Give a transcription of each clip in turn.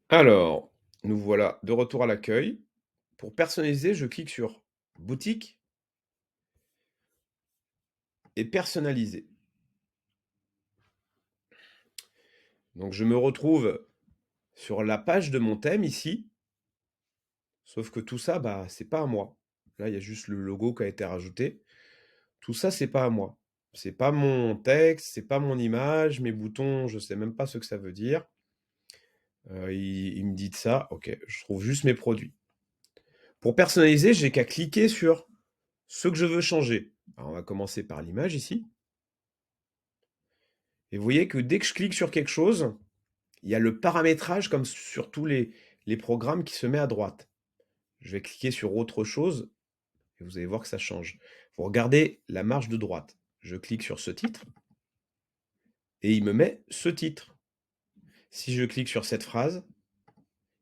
Alors, nous voilà de retour à l'accueil. Pour personnaliser, je clique sur Boutique et Personnaliser. Donc je me retrouve sur la page de mon thème ici, sauf que tout ça, bah, c'est pas à moi. Là, il y a juste le logo qui a été rajouté. Tout ça, c'est pas à moi. C'est pas mon texte, c'est pas mon image, mes boutons, je sais même pas ce que ça veut dire. Il me dit de ça, ok, je trouve juste mes produits. Pour personnaliser, j'ai qu'à cliquer sur ce que je veux changer. Alors, on va commencer par l'image ici. Et vous voyez que dès que je clique sur quelque chose, il y a le paramétrage comme sur tous les programmes qui se met à droite. Je vais cliquer sur autre chose et vous allez voir que ça change. Vous regardez la marge de droite. Je clique sur ce titre et il me met ce titre. Si je clique sur cette phrase,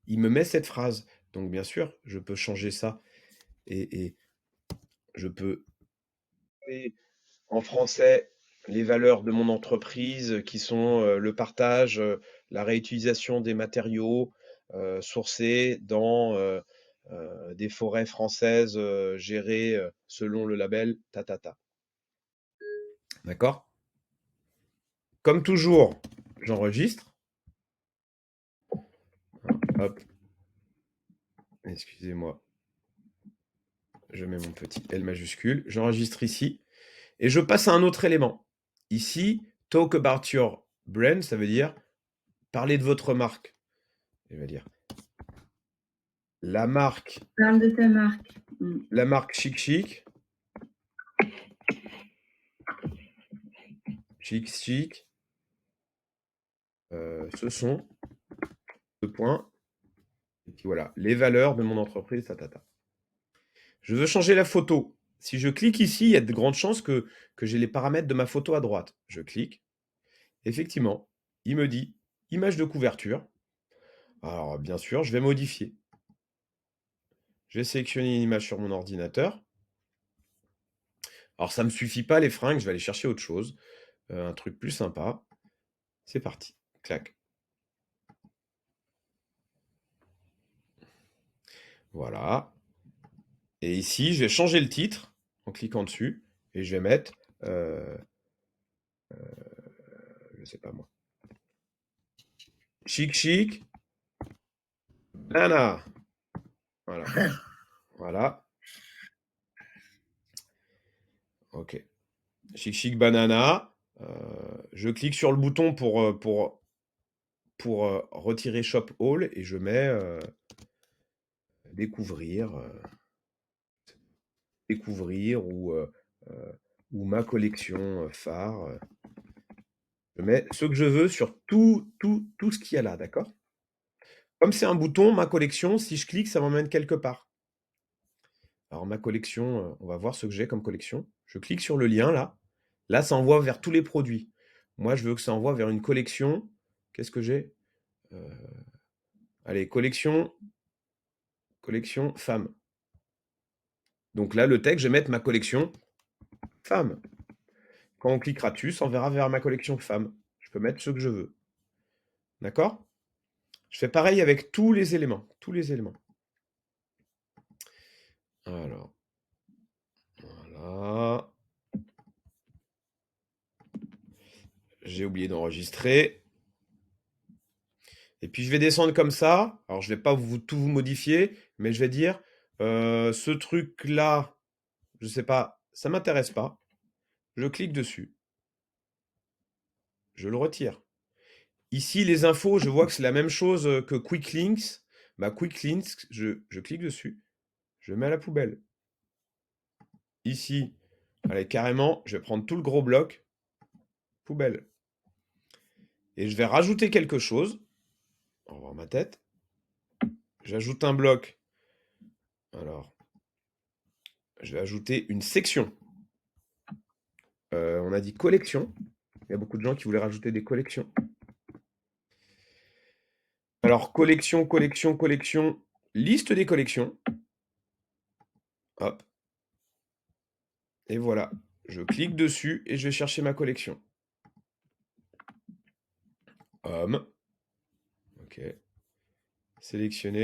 il me met cette phrase. Donc bien sûr, je peux changer ça et je peux en français les valeurs de mon entreprise qui sont le partage, la réutilisation des matériaux sourcés dans des forêts françaises gérées selon le label Tatata. D'accord? Comme toujours, j'enregistre. Hop, excusez-moi, je mets mon petit L majuscule. J'enregistre ici et je passe à un autre élément. Ici, talk about your brand, ça veut dire parler de votre marque. Je vais dire la marque. Parle de ta marque. La marque Chic Chic. Chic Chic. Ce sont, deux points. Et puis voilà, les valeurs de mon entreprise, tatata. Je veux changer la photo. Si je clique ici, il y a de grandes chances que j'ai les paramètres de ma photo à droite. Je clique. Effectivement, il me dit image de couverture. Alors, bien sûr, je vais modifier. Je vais sélectionner une image sur mon ordinateur. Alors, ça ne me suffit pas les fringues, je vais aller chercher autre chose. Un truc plus sympa. C'est parti. Clac. Voilà. Et ici, je vais changer le titre en cliquant dessus. Et je vais mettre, je sais pas moi, Chic Chic, Nana. Voilà. Voilà. Ok. Chic Chic Banana. Je clique sur le bouton pour retirer Shop All et je mets découvrir, découvrir ou ma collection phare. Je mets ce que je veux sur tout ce qu'il y a là, d'accord? Comme c'est un bouton, ma collection, si je clique, ça m'emmène quelque part. Alors ma collection, on va voir ce que j'ai comme collection. Je clique sur le lien là. Là, ça envoie vers tous les produits. Moi, je veux que ça envoie vers une collection. Qu'est-ce que j'ai? Allez, collection femmes. Donc là, le texte, je vais mettre ma collection femmes. Quand on cliquera dessus, ça enverra vers ma collection femmes. Je peux mettre ce que je veux. D'accord? Je fais pareil avec tous les éléments. Tous les éléments. Alors, voilà. J'ai oublié d'enregistrer. Et puis je vais descendre comme ça. Alors je ne vais pas tout vous modifier, mais je vais dire ce truc-là, je ne sais pas, ça ne m'intéresse pas. Je clique dessus. Je le retire. Ici, les infos, je vois que c'est la même chose que Quick Links. Bah, Quick Links, je clique dessus. Je mets à la poubelle. Ici, allez, carrément, je vais prendre tout le gros bloc. Poubelle. Et je vais rajouter quelque chose. On va voir ma tête. J'ajoute un bloc. Alors, je vais ajouter une section. On a dit collection. Il y a beaucoup de gens qui voulaient rajouter des collections. Alors, collection, collection, collection. Liste des collections. Hop. Et voilà. Je clique dessus et je vais chercher ma collection. Homme. Ok. sélectionner.